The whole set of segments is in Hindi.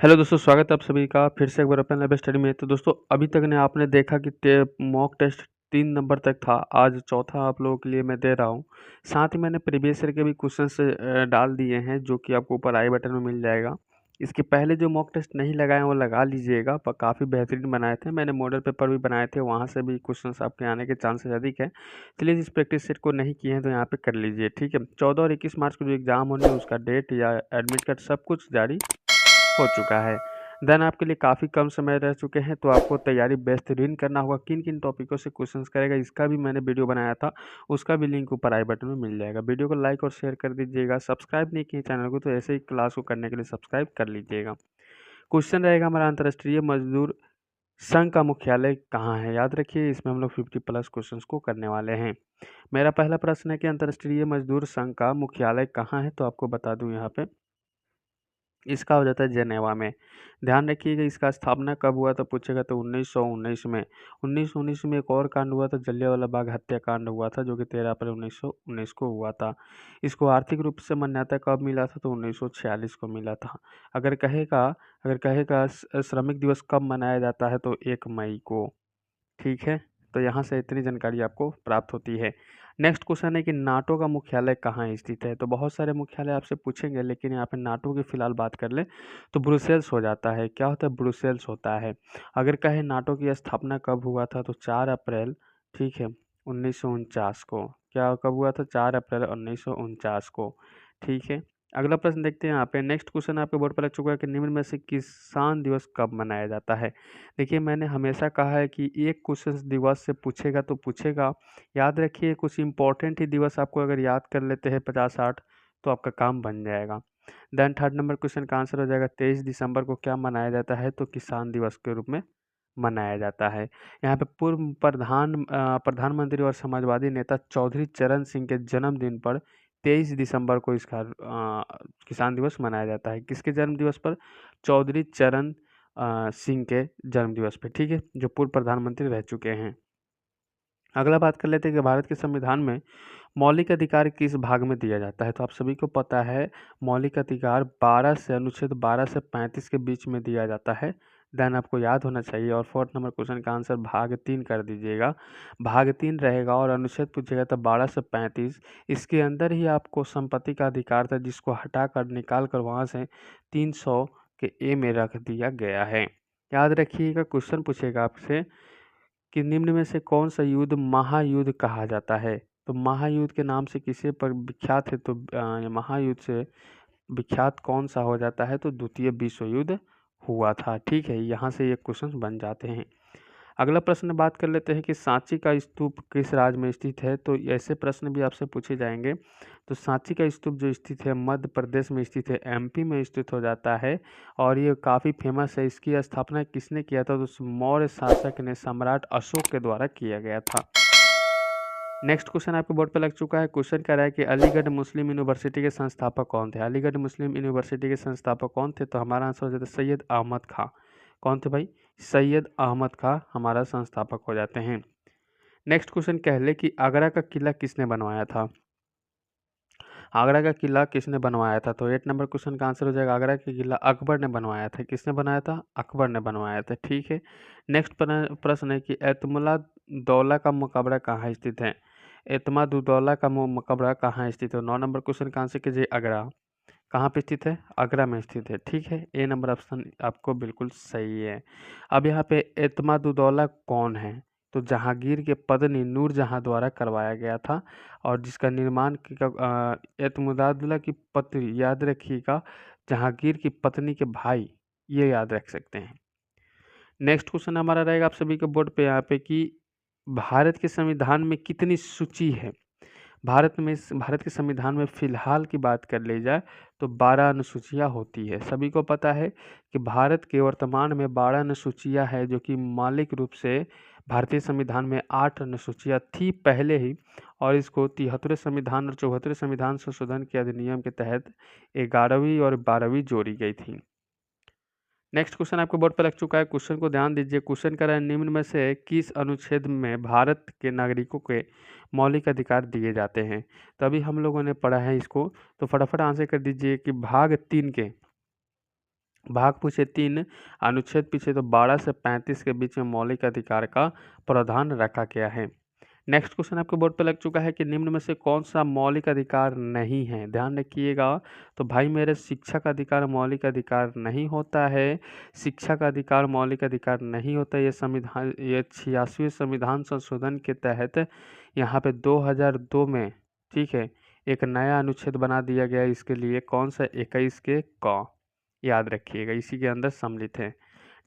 हेलो दोस्तों, स्वागत है आप सभी का फिर से एक बार अपने लाइव स्टडी में। तो दोस्तों, अभी तक ने आपने देखा कि मॉक टेस्ट 3 नंबर तक था। आज चौथा आप लोगों के लिए मैं दे रहा हूँ। साथ ही मैंने प्रीवियस ईयर के भी क्वेश्चंस डाल दिए हैं, जो कि आपको ऊपर आई बटन में मिल जाएगा। इसके पहले जो मॉक टेस्ट नहीं लगाए वो लगा लीजिएगा, पर काफ़ी बेहतरीन बनाए थे। मैंने मॉडल पेपर भी बनाए थे, वहाँ से भी क्वेश्चंस आपके आने के चांसेस अधिक है। इसलिए इस प्रैक्टिस सेट को नहीं किए हैं तो यहाँ पे कर लीजिए, ठीक है। 14 और 21 मार्च को जो एग्ज़ाम होने हैं, उसका डेट या एडमिट कार्ड सब कुछ जारी हो चुका है। देन आपके लिए काफ़ी कम समय रह चुके हैं, तो आपको तैयारी बेहतरीन करना होगा। किन किन टॉपिकों से क्वेश्चंस करेगा, इसका भी मैंने वीडियो बनाया था, उसका भी लिंक ऊपर आई बटन में मिल जाएगा। वीडियो को लाइक और शेयर कर दीजिएगा। सब्सक्राइब नहीं किए चैनल को तो ऐसे ही क्लास को करने के लिए सब्सक्राइब कर लीजिएगा। क्वेश्चन रहेगा हमारा, अंतर्राष्ट्रीय मजदूर संघ का मुख्यालय कहाँ है। याद रखिए, इसमें हम लोग 50+ क्वेश्चंस को करने वाले हैं। मेरा पहला प्रश्न है कि अंतर्राष्ट्रीय मजदूर संघ का मुख्यालय कहाँ है, तो आपको बता दूं यहाँ पे इसका हो जाता है जेनेवा में। ध्यान रखिएगा, इसका स्थापना कब हुआ था पूछेगा तो 1919 में। 1919 में एक और कांड हुआ था, जलियांवाला बाग हत्याकांड हुआ था, जो कि 13 अप्रैल 1919 को हुआ था। इसको आर्थिक रूप से मान्यता कब मिला था तो 1946 को मिला था। अगर कहेगा श्रमिक दिवस कब मनाया जाता है तो 1 मई को। ठीक है, तो यहाँ से इतनी जानकारी आपको प्राप्त होती है। नेक्स्ट क्वेश्चन है कि नाटो का मुख्यालय कहाँ स्थित है। तो बहुत सारे मुख्यालय आपसे पूछेंगे, लेकिन यहाँ पे नाटो की फिलहाल बात कर ले तो ब्रुसेल्स हो जाता है। क्या होता है? ब्रुसेल्स होता है। अगर कहे नाटो की स्थापना कब हुआ था तो 4 अप्रैल, ठीक है, 1949 को। क्या कब हुआ था? 4 अप्रैल 1949 को। ठीक है, अगला प्रश्न देखते हैं यहाँ पे। नेक्स्ट क्वेश्चन आपके बोर्ड पर लग चुका है कि निम्न में से किसान दिवस कब मनाया जाता है। देखिए, मैंने हमेशा कहा है कि एक क्वेश्चन दिवस से पूछेगा तो पूछेगा। याद रखिए, कुछ इंपॉर्टेंट ही दिवस आपको अगर याद कर लेते हैं 50-60, तो आपका काम बन जाएगा। देन थर्ड नंबर क्वेश्चन का आंसर हो जाएगा 23 दिसंबर को क्या मनाया जाता है तो किसान दिवस के रूप में मनाया जाता है। यहाँ पे पूर्व प्रधानमंत्री और समाजवादी नेता चौधरी चरण सिंह के जन्मदिन पर 23 दिसंबर को इसका किसान दिवस मनाया जाता है। किसके जन्म दिवस पर? चौधरी चरण सिंह के जन्म दिवस पे, ठीक है, जो पूर्व प्रधानमंत्री रह चुके हैं। अगला बात कर लेते हैं कि भारत के संविधान में मौलिक अधिकार किस भाग में दिया जाता है। तो आप सभी को पता है, मौलिक अधिकार अनुच्छेद 12 से 35 के बीच में दिया जाता है। देन आपको याद होना चाहिए। और फोर्थ नंबर क्वेश्चन का आंसर भाग 3 कर दीजिएगा। भाग 3 रहेगा और अनुच्छेद पूछेगा तो 12 से 35, इसके अंदर ही आपको संपत्ति का अधिकार था, जिसको हटा कर निकाल कर वहाँ से 300 के ए में रख दिया गया है। याद रखिएगा, क्वेश्चन पूछेगा आपसे कि निम्न में से कौन सा युद्ध महायुद्ध कहा जाता है। तो महायुद्ध के नाम से किसे पर विख्यात है तो महायुद्ध से विख्यात कौन सा हो जाता है तो द्वितीय विश्व युद्ध हुआ था। ठीक है, यहाँ से ये क्वेश्चन बन जाते हैं। अगला प्रश्न बात कर लेते हैं कि सांची का स्तूप किस राज्य में स्थित है। तो ऐसे प्रश्न भी आपसे पूछे जाएंगे। तो सांची का स्तूप जो स्थित है मध्य प्रदेश में स्थित है, एमपी में स्थित हो जाता है। और ये काफ़ी फेमस है। इसकी स्थापना किसने किया था? तो मौर्य शासक ने, सम्राट अशोक के द्वारा किया गया था। नेक्स्ट क्वेश्चन आपके बोर्ड पे लग चुका है। क्वेश्चन कह रहा है कि अलीगढ़ मुस्लिम यूनिवर्सिटी के संस्थापक कौन थे। अलीगढ़ मुस्लिम यूनिवर्सिटी के संस्थापक कौन थे? तो हमारा आंसर हो जाता है सैयद अहमद खां। कौन थे भाई? सैयद अहमद खां हमारा संस्थापक हो जाते हैं। नेक्स्ट क्वेश्चन कह ले कि आगरा का किला किसने बनवाया था। आगरा का किला किसने बनवाया था? तो 8 नंबर क्वेश्चन का आंसर हो जाएगा आगरा का किला अकबर ने बनवाया था। किसने बनाया था? अकबर ने बनवाया था। ठीक है, नेक्स्ट प्रश्न है कि एतमुला दौला का मकबरा कहाँ स्थित है। एतमादुद्दौला का मकबरा कहाँ स्थित है? 9 नंबर क्वेश्चन का आंसर कीजिए आगरा। कहाँ पे स्थित है? आगरा में स्थित है। ठीक है, ए नंबर ऑप्शन आपको बिल्कुल सही है। अब यहाँ पे एतमादुद्दौला कौन है? तो जहांगीर के पत्नी नूरजहां द्वारा करवाया गया था। और जिसका निर्माण एतमुद्दौला की पत्नी, याद रखिएगा, जहांगीर की पत्नी के भाई, ये याद रख सकते हैं। नेक्स्ट क्वेश्चन हमारा रहेगा आप सभी के बोर्ड पे यहाँ पे कि भारत के संविधान में कितनी सूची है। भारत के संविधान में फिलहाल की बात कर ली जाए तो 12 अनुसूचियाँ होती है। सभी को पता है कि भारत के वर्तमान में 12 अनुसूचियाँ है, जो कि मौलिक रूप से भारतीय संविधान में 8 अनुसूचियाँ थी पहले ही, और इसको 73वें संविधान और 74वें संविधान संशोधन के अधिनियम के तहत 11वीं और 12वीं जोड़ी गई थी। नेक्स्ट क्वेश्चन आपके बोर्ड पर लग चुका है। क्वेश्चन को ध्यान दीजिए। क्वेश्चन कर रहा है निम्न में से किस अनुच्छेद में भारत के नागरिकों के मौलिक अधिकार दिए जाते हैं। तो अभी हम लोगों ने पढ़ा है इसको, तो फटाफट आंसर कर दीजिए कि भाग 3 के भाग पूछे 3, अनुच्छेद पूछे तो 12 से 35 के बीच में मौलिक अधिकार का प्रावधान रखा गया है। नेक्स्ट क्वेश्चन आपके बोर्ड पे लग चुका है कि निम्न में से कौन सा मौलिक अधिकार नहीं है। ध्यान रखिएगा। तो भाई मेरे, शिक्षा का अधिकार मौलिक अधिकार नहीं होता है। शिक्षा का अधिकार मौलिक अधिकार नहीं होता। ये 86वें संविधान संशोधन के तहत यहाँ पे 2002 में, ठीक है, एक नया अनुच्छेद बना दिया गया इसके लिए। कौन सा? 21 के क, याद रखिएगा, इसी के अंदर सम्मिलित है।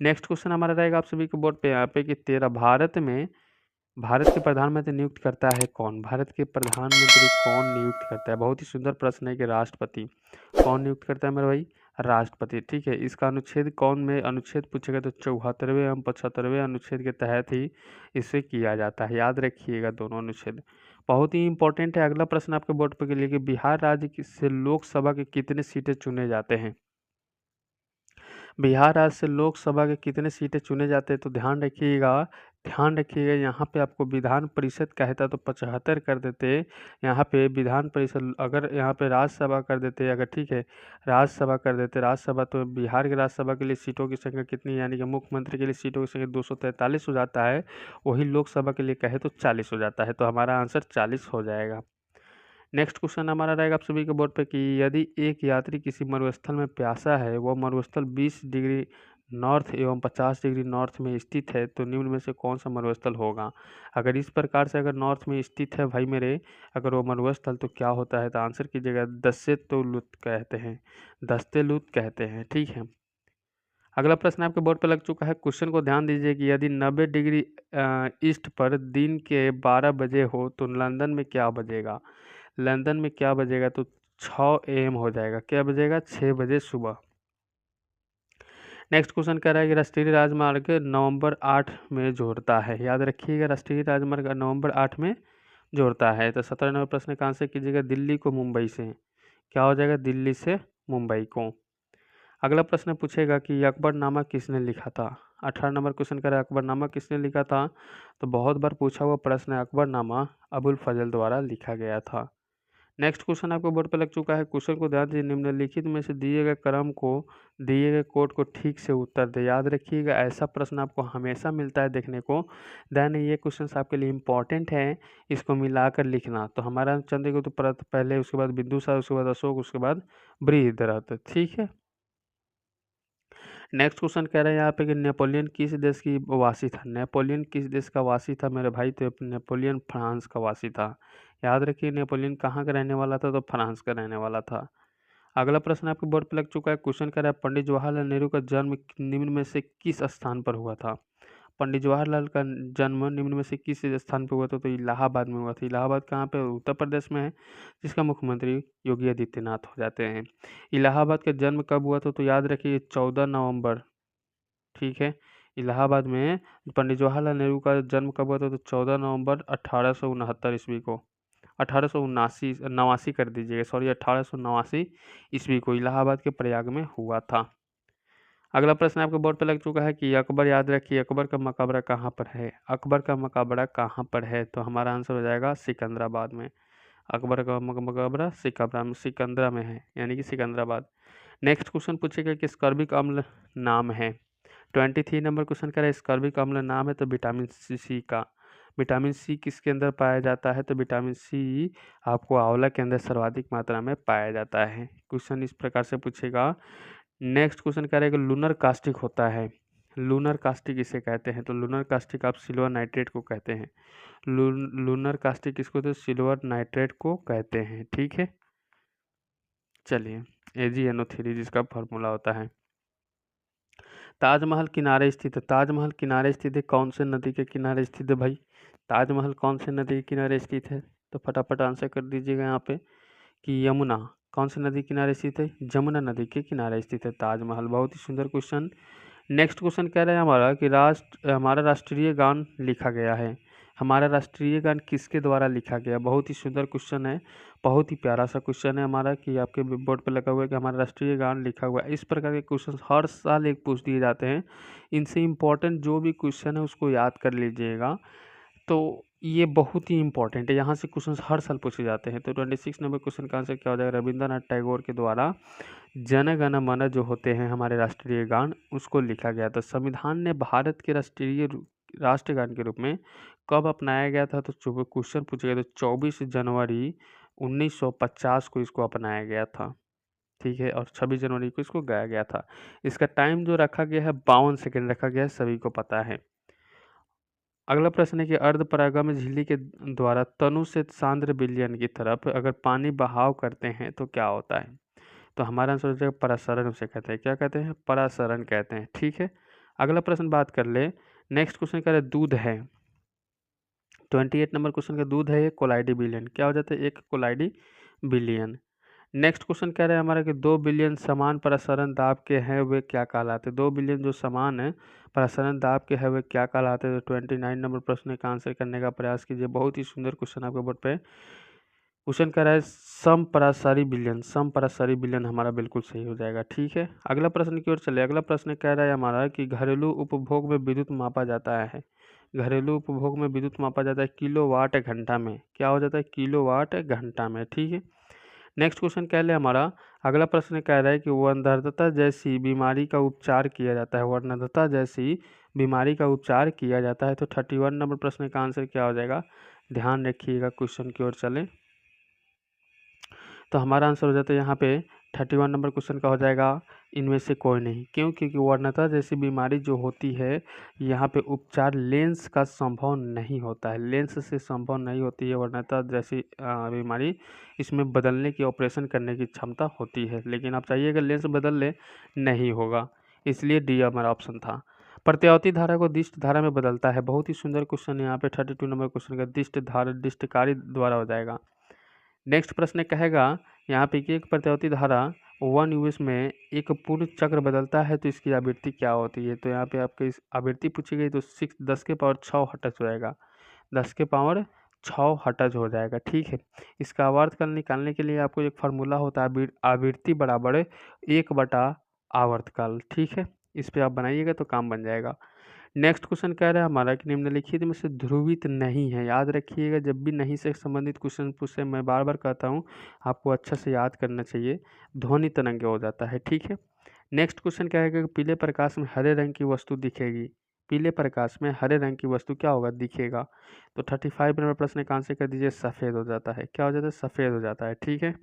नेक्स्ट क्वेश्चन हमारा रहेगा आप सभी के बोर्ड पे यहाँ पे कि 13 भारत के प्रधानमंत्री नियुक्त करता है कौन? भारत के प्रधानमंत्री कौन नियुक्त करता है? बहुत ही सुंदर प्रश्न है कि राष्ट्रपति। कौन नियुक्त करता है मेरे भाई? राष्ट्रपति। ठीक है, इसका अनुच्छेद कौन में अनुच्छेद पूछेगा तो 74वें एवं 75वें अनुच्छेद के तहत ही इसे किया जाता है। याद रखिएगा दोनों अनुच्छेद, बहुत ही इंपॉर्टेंट है। अगला प्रश्न आपके बोर्ड पे के लिए कि बिहार राज्य से लोकसभा के कितने सीटें चुने जाते हैं? बिहार राज्य से लोकसभा के कितने सीटें चुने जाते हैं? तो ध्यान रखिएगा, यहाँ पे आपको विधान परिषद कहता तो 75 कर देते। यहाँ पे विधान परिषद, अगर यहाँ पे राज्यसभा कर देते, अगर ठीक है राज्यसभा कर देते, राज्यसभा, तो बिहार की राज्यसभा के लिए सीटों की संख्या कितनी, यानी कि मुख्यमंत्री के लिए सीटों की संख्या 243 हो जाता है। वही लोकसभा के लिए कहे तो 40 हो जाता है। तो हमारा आंसर 40 हो जाएगा। नेक्स्ट क्वेश्चन हमारा रहेगा आप सभी के बोर्ड पे कि यदि एक यात्री किसी मरुस्थल में प्यासा है, वह मरुस्थल 20 डिग्री नॉर्थ एवं 50 डिग्री नॉर्थ में स्थित है, तो निम्न में से कौन सा मरुस्थल होगा? अगर इस प्रकार से अगर नॉर्थ में स्थित है भाई मेरे, अगर वो मरुस्थल, तो क्या होता है? तो आंसर कीजिएगा, दस्तेलुत कहते हैं, दस्तेलुत कहते हैं। ठीक है, अगला प्रश्न आपके बोर्ड पर लग चुका है। क्वेश्चन को ध्यान दीजिए कि यदि 90 डिग्री ईस्ट पर दिन के 12 बजे हो तो लंदन में क्या बजेगा? लंदन में क्या बजेगा? तो 6 AM हो जाएगा। क्या बजेगा? 6 बजे सुबह। नेक्स्ट क्वेश्चन कह रहा है कि राष्ट्रीय राजमार्ग नवंबर 8 में जोड़ता है। याद रखिएगा, राष्ट्रीय राजमार्ग नवंबर 8 में जोड़ता है। तो 17 नंबर प्रश्न का आंसर कीजिएगा दिल्ली को मुंबई से। क्या हो जाएगा? दिल्ली से मुंबई को। अगला प्रश्न पूछेगा कि अकबरनामा किसने लिखा था? 18 नंबर क्वेश्चन कर रहा है अकबरनामा किसने लिखा था? तो बहुत बार पूछा हुआ प्रश्न है, अकबरनामा अबुल फजल द्वारा लिखा गया था। नेक्स्ट क्वेश्चन आपको बोर्ड पर लग चुका है। क्वेश्चन को ध्यान दीजिए, निम्नलिखित में से दिए गए क्रम को, दिए गए कोड को ठीक से उत्तर दे। याद रखिएगा, ऐसा प्रश्न आपको हमेशा मिलता है देखने को। देन ये क्वेश्चन आपके लिए इंपॉर्टेंट है, इसको मिलाकर लिखना। तो हमारा चंद्रगुप्त पहले, उसके बाद बिंदुसार, उसके बाद अशोक, उसके बाद बृहद्रथ। ठीक है, नेक्स्ट क्वेश्चन कह रहे हैं यहाँ पे कि नेपोलियन किस देश की वासी था? नेपोलियन किस देश का वासी था मेरे भाई? तो नेपोलियन फ्रांस का वासी था। याद रखिए, नेपोलियन कहाँ का रहने वाला था? तो फ्रांस का रहने वाला था। अगला प्रश्न आपके बोर्ड पर लग चुका है। क्वेश्चन कह रहा है पंडित जवाहरलाल नेहरू का जन्म निम्न में से किस स्थान पर हुआ था? पंडित जवाहरलाल का जन्म निम्न में से किस स्थान पर हुआ था? तो इलाहाबाद में हुआ था। इलाहाबाद कहाँ पे? उत्तर प्रदेश में है, जिसका मुख्यमंत्री योगी आदित्यनाथ हो जाते हैं। इलाहाबाद का जन्म कब हुआ था? तो याद रखिए 14 नवंबर। ठीक है, इलाहाबाद में पंडित जवाहरलाल नेहरू का जन्म कब हुआ था? तो 14 नवंबर 1869 ईस्वी को, 1889 कर दीजिएगा, सॉरी 1889 ईस्वी को इलाहाबाद के प्रयाग में हुआ था। अगला प्रश्न आपके बोर्ड पर लग चुका है कि अकबर, याद रखिए, अकबर का मकबरा कहाँ पर है? अकबर का मकबरा कहाँ पर है? तो हमारा आंसर हो जाएगा सिकंदराबाद में। अकबर का मकबरा सिकंदरा में है, यानी कि सिकंदराबाद। नेक्स्ट क्वेश्चन पूछेगा कि स्कर्बिक अम्ल नाम है। 23 नंबर क्वेश्चन कह रहा है स्कर्बिक अम्ल नाम है, तो विटामिन सी का। विटामिन सी किसके अंदर पाया जाता है? तो विटामिन सी आपको आंवला के अंदर सर्वाधिक मात्रा में पाया जाता है। क्वेश्चन इस प्रकार से पूछेगा। नेक्स्ट क्वेश्चन कह रहा है कि लूनर कास्टिक होता है। लूनर कास्टिक इसे कहते हैं, तो लूनर कास्टिक आप सिल्वर नाइट्रेट को कहते हैं। लूनर कास्टिक किसको? तो सिल्वर नाइट्रेट को कहते हैं। ठीक है, चलिए, AgNO3 जिसका फॉर्मूला होता है। ताजमहल किनारे स्थित है। ताजमहल किनारे स्थित है, कौन से नदी के किनारे स्थित है भाई? ताजमहल कौन से नदी के किनारे स्थित है? तो फटाफट आंसर कर दीजिएगा यहाँ पे कि यमुना। कौन सी नदी किनारे स्थित है? जमुना नदी के किनारे स्थित है ताजमहल। बहुत ही सुंदर क्वेश्चन। नेक्स्ट क्वेश्चन कह रहा है हमारा कि हमारा राष्ट्रीय गान लिखा गया है। हमारा राष्ट्रीय गान किसके द्वारा लिखा गया? बहुत ही सुंदर क्वेश्चन है, बहुत ही प्यारा सा क्वेश्चन है हमारा कि आपके बोर्ड पे लगा हुआ है कि हमारा राष्ट्रीय गान लिखा हुआ है। इस प्रकार के क्वेश्चन हर साल एक पूछ दिए जाते हैं। इनसे इम्पोर्टेंट जो भी क्वेश्चन है उसको याद कर लीजिएगा। तो ये बहुत ही इंपॉर्टेंट है, यहाँ से क्वेश्चन हर साल पूछे जाते हैं। तो 26 नंबर क्वेश्चन का आंसर क्या हो जाएगा? रविंद्रनाथ टैगोर के द्वारा जन गण मन जो होते हैं हमारे राष्ट्रीय गान, उसको लिखा गया था। संविधान ने भारत के राष्ट्रगान के रूप में कब अपनाया गया था? तो क्वेश्चन पूछा गया, तो 24 जनवरी 1950 को इसको अपनाया गया था। ठीक है, और 26 जनवरी को इसको गाया गया था। इसका टाइम जो रखा गया है 52 सेकेंड रखा गया है, सभी को पता है। अगला प्रश्न है कि अर्धपरागम झिल्ली के द्वारा तनु से सांद्र विलयन की तरफ अगर पानी बहाव करते हैं तो क्या होता है? तो हमारा आंसर हो जाएगा परासरण उसे कहते हैं। क्या कहते हैं? परासरण कहते हैं। ठीक है, अगला प्रश्न बात कर ले। नेक्स्ट क्वेश्चन कह रहे दूध है, 28 नंबर क्वेश्चन का दूध है 1 कोलाइडी बिलियन। क्या हो जाता है? 1 कोलाइडी बिलियन। नेक्स्ट क्वेश्चन कह रहे हैं हमारा कि 2 बिलियन समान प्रसारण दाब के हैं वे क्या कहलाते हैं? 2 बिलियन जो समान है प्रसारण दाब के हैं वे क्या कहलाते हैं? तो 29 नंबर प्रश्न का आंसर करने का प्रयास कीजिए। बहुत ही सुंदर क्वेश्चन आपके बोर्ड पे क्वेश्चन कह रहा है समपरासारी बिलियन। समपरासारी बिलियन हमारा बिल्कुल सही हो जाएगा। ठीक है, अगला प्रश्न की ओर चले। अगला प्रश्न कह रहा है हमारा कि घरेलू उपभोग में विद्युत मापा जाता है। घरेलू उपभोग में विद्युत मापा जाता है किलोवाट घंटा में। क्या हो जाता है? किलोवाट घंटा में। ठीक है, नेक्स्ट क्वेश्चन कह ले हमारा। अगला प्रश्न कह रहा है कि वर्णरता जैसी बीमारी का उपचार किया जाता है। वर्णरता जैसी बीमारी का उपचार किया जाता है। तो 31 नंबर प्रश्न का आंसर क्या हो जाएगा? ध्यान रखिएगा, क्वेश्चन की ओर चलें तो हमारा आंसर हो जाता है यहाँ पे 31 नंबर क्वेश्चन का हो जाएगा इनमें से कोई नहीं। क्यों? क्योंकि वर्णता जैसी बीमारी जो होती है यहाँ पे उपचार लेंस का संभव नहीं होता है। लेंस से संभव नहीं होती है वर्णता जैसी बीमारी। इसमें बदलने की ऑपरेशन करने की क्षमता होती है, लेकिन आप चाहिएगा लेंस बदल ले, नहीं होगा। इसलिए डी हमारा ऑप्शन था। प्रत्यावर्ती धारा को दिष्ट धारा में बदलता है। बहुत ही सुंदर क्वेश्चन है यहाँ पे 32 नंबर क्वेश्चन का दिष्ट धारा दिष्टकारी द्वारा हो जाएगा। नेक्स्ट प्रश्न कहेगा यहाँ पे कि एक प्रत्यावर्ती धारा 1 यूएस में एक पूर्ण चक्र बदलता है तो इसकी आवृत्ति क्या होती है? तो यहाँ पे आपकी इस आवृत्ति पूछी गई तो 10 के पावर 6 हर्ट्ज हो जाएगा। 10 के पावर 6 हर्ट्ज हो जाएगा। ठीक है, इसका आवर्तकाल निकालने के लिए आपको एक फार्मूला होता है आवृत्ति बराबर 1 बटा आवर्तकाल। ठीक है, इस पे आप बनाइएगा तो काम बन जाएगा। नेक्स्ट क्वेश्चन कह रहा है हमारा कि निम्नलिखित में से ध्रुवित नहीं है। याद रखिएगा, जब भी नहीं से संबंधित क्वेश्चन पूछे, मैं बार बार कहता हूँ आपको अच्छा से याद करना चाहिए, ध्वनि तरंग हो जाता है। ठीक है, नेक्स्ट क्वेश्चन क्या है कि पीले प्रकाश में हरे रंग की वस्तु दिखेगी। पीले प्रकाश में हरे रंग की वस्तु क्या होगा? दिखेगा। तो 35 नंबर प्रश्न का आंसर कर दीजिए सफ़ेद हो जाता है। क्या हो जाता है? सफ़ेद हो जाता है। ठीक है,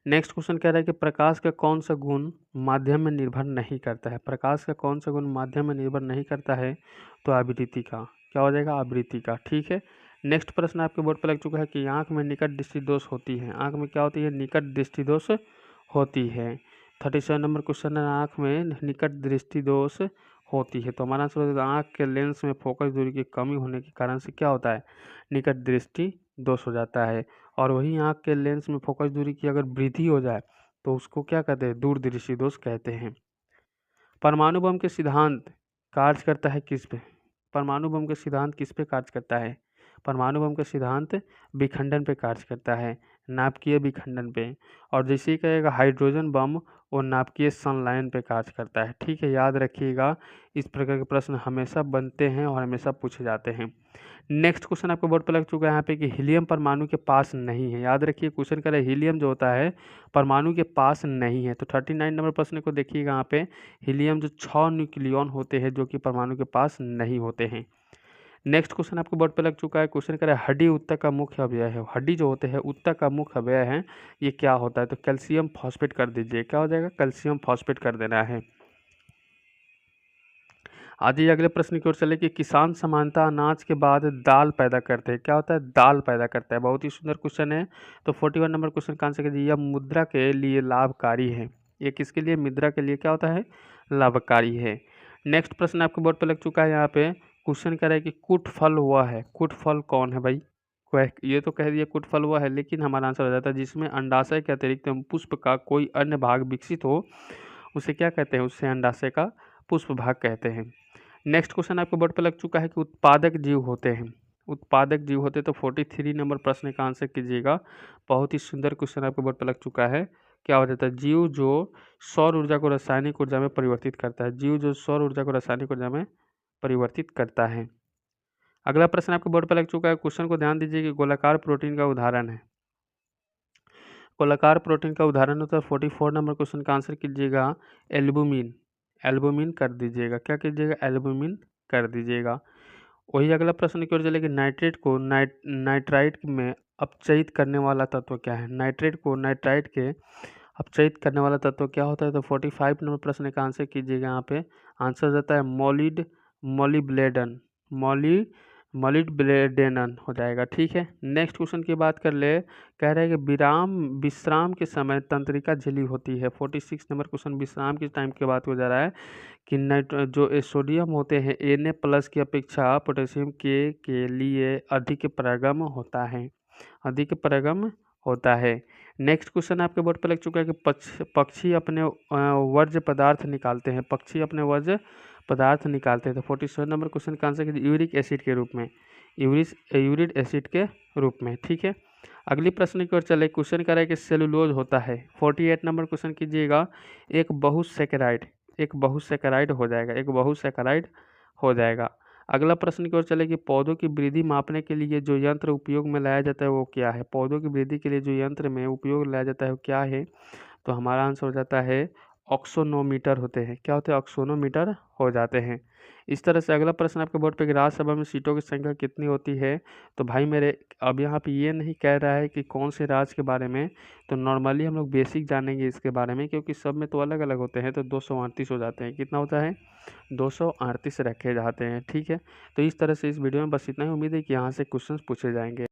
नेक्स्ट क्वेश्चन कह रहा है कि प्रकाश का कौन सा गुण माध्यम में निर्भर नहीं करता है। प्रकाश का कौन सा गुण माध्यम में निर्भर नहीं करता है? तो आवृत्ति का। क्या हो जाएगा? आवृत्ति का। ठीक है, नेक्स्ट प्रश्न आपके बोर्ड पर लग चुका है कि आंख में निकट दृष्टि दोष होती है। आंख में क्या होती है? निकट दृष्टि दोष होती है। 37 नंबर क्वेश्चन है आंख में निकट दृष्टि दोष होती है। तो हमारा आंसर हो जाएगा आंख के लेंस में फोकस दूरी की कमी होने के कारण से क्या होता है? निकट दृष्टि दोष हो जाता है। और वही आंख के लेंस में फोकस दूरी की अगर वृद्धि हो जाए तो उसको क्या कहते हैं? दूरदृष्टि दोष कहते हैं। परमाणु बम के सिद्धांत कार्य करता है किस पे? परमाणु बम के सिद्धांत किस पे कार्य करता है? परमाणु बम का सिद्धांत विखंडन पे कार्य करता है, नाभिकीय विखंडन पे। और जैसे ही कहेगा हाइड्रोजन बम, वो नाभिकीय संलयन पे कार्य करता है। ठीक है, याद रखिएगा, इस प्रकार के प्रश्न हमेशा बनते हैं और हमेशा पूछे जाते हैं। नेक्स्ट क्वेश्चन आपको बोर्ड पर लग चुका है यहाँ पे कि हीलियम परमाणु के पास नहीं है। याद रखिए, क्वेश्चन कर हीलियम जो होता है परमाणु के पास नहीं है। तो 39 नंबर प्रश्न को देखिएगा, यहाँ पे हीलियम जो 6 न्यूक्लियॉन होते हैं जो कि परमाणु के पास नहीं होते हैं। नेक्स्ट क्वेश्चन आपको बोर्ड पे लग चुका है। क्वेश्चन करें हड्डी ऊतक का मुख्य अवयव है। हड्डी जो होते हैं ऊतक का मुख्य अवयव है, ये क्या होता है? तो कैल्शियम फॉस्फेट कर दीजिए। क्या हो जाएगा? कैल्शियम फॉस्फेट कर देना है। आज ये अगले प्रश्न की ओर चले कि किसान समानता अनाज के बाद दाल पैदा करते हैं। क्या होता है? दाल पैदा करता है। बहुत ही सुंदर क्वेश्चन है। तो 41 नंबर क्वेश्चन का आंसर कीजिए। यह मुद्रा के लिए लाभकारी है। ये किसके लिए? मुद्रा के लिए क्या होता है? लाभकारी है। नेक्स्ट प्रश्न आपके बोर्ड पर लग चुका है। यहाँ पे क्वेश्चन कह रहा है कि कुट फल हुआ है। कुट फल कौन है भाई? ये तो कह दिया कुट फल हुआ है, लेकिन हमारा आंसर हो जाता है जिसमें अंडाशय के अतिरिक्त पुष्प का कोई अन्य भाग विकसित हो, उसे क्या कहते हैं? उससे अंडाशय का पुष्प भाग कहते हैं। नेक्स्ट क्वेश्चन आपके बोर्ड पर लग चुका है कि उत्पादक जीव होते हैं। उत्पादक जीव होते तो 43 नंबर प्रश्न का आंसर कीजिएगा। बहुत ही सुंदर क्वेश्चन आपके बोर्ड पर लग चुका है। क्या हो जाता है? जीव जो सौर ऊर्जा को रासायनिक ऊर्जा में परिवर्तित करता है। जीव जो सौर ऊर्जा को रासायनिक ऊर्जा में परिवर्तित करता है। अगला प्रश्न आपके बोर्ड पर लग चुका है, क्वेश्चन को ध्यान दीजिए कि गोलाकार प्रोटीन का उदाहरण है। गोलाकार प्रोटीन का उदाहरण होता है 44 नंबर क्वेश्चन का आंसर कीजिएगा एल्बुमिन। एल्बुमिन कर दीजिएगा, क्या कीजिएगा, एल्बुमिन कर दीजिएगा। वही अगला प्रश्न की ओर चले कि नाइट्रेट को नाइट्राइट में अपचयित करने वाला तत्व क्या है। नाइट्रेट को नाइट्राइट के अपचयित करने वाला तत्व क्या होता है, तो 45 नंबर प्रश्न का आंसर कीजिएगा। यहाँ पे आंसर जाता है मोलिब्लेडन। मोलिब्लेडेनन हो जाएगा, ठीक है। नेक्स्ट क्वेश्चन की बात कर ले, कह रहे हैं कि विश्राम के समय तंत्रिका झिल्ली होती है। 46 नंबर क्वेश्चन विश्राम के टाइम की बात हो जा रहा है कि जो सोडियम होते हैं Na+ की अपेक्षा पोटेशियम के लिए अधिक प्रगम होता है, अधिक प्रगम होता है। नेक्स्ट क्वेश्चन आपके बोर्ड पर लग चुका है कि पक्षी अपने वर्ज्य पदार्थ निकालते हैं। पक्षी अपने वर्ज्य पदार्थ निकालते हैं, तो 47 नंबर क्वेश्चन का आंसर कीजिए यूरिक एसिड के रूप में, यूरिक एसिड के रूप में, ठीक है। अगली प्रश्न की ओर चले, क्वेश्चन कर रहा है कि सेलुलोज होता है। 48 नंबर क्वेश्चन कीजिएगा एक बहुसैकराइड, एक बहुसैकराइड हो जाएगा, एक बहुसैकराइड हो जाएगा। अगला प्रश्न की ओर चले कि पौधों की वृद्धि मापने के लिए जो यंत्र उपयोग में लाया जाता है वो क्या है। पौधों की वृद्धि के लिए जो यंत्र में उपयोग लाया जाता है वो क्या है, तो हमारा आंसर हो जाता है ऑक्सोनोमीटर होते हैं। क्या होते हैं, ऑक्सोनोमीटर हो जाते हैं। इस तरह से अगला प्रश्न आपके बोर्ड पे कि राज्यसभा में सीटों की संख्या कितनी होती है, तो भाई मेरे अब यहाँ पे ये नहीं कह रहा है कि कौन से राज्य के बारे में, तो नॉर्मली हम लोग बेसिक जानेंगे इसके बारे में, क्योंकि सब में तो अलग अलग होते हैं। तो 238 हो जाते हैं, कितना होता है, 238 रखे जाते हैं, ठीक है। तो इस तरह से इस वीडियो में बस इतना ही। उम्मीद है कि यहाँ से क्वेश्चन पूछे जाएंगे।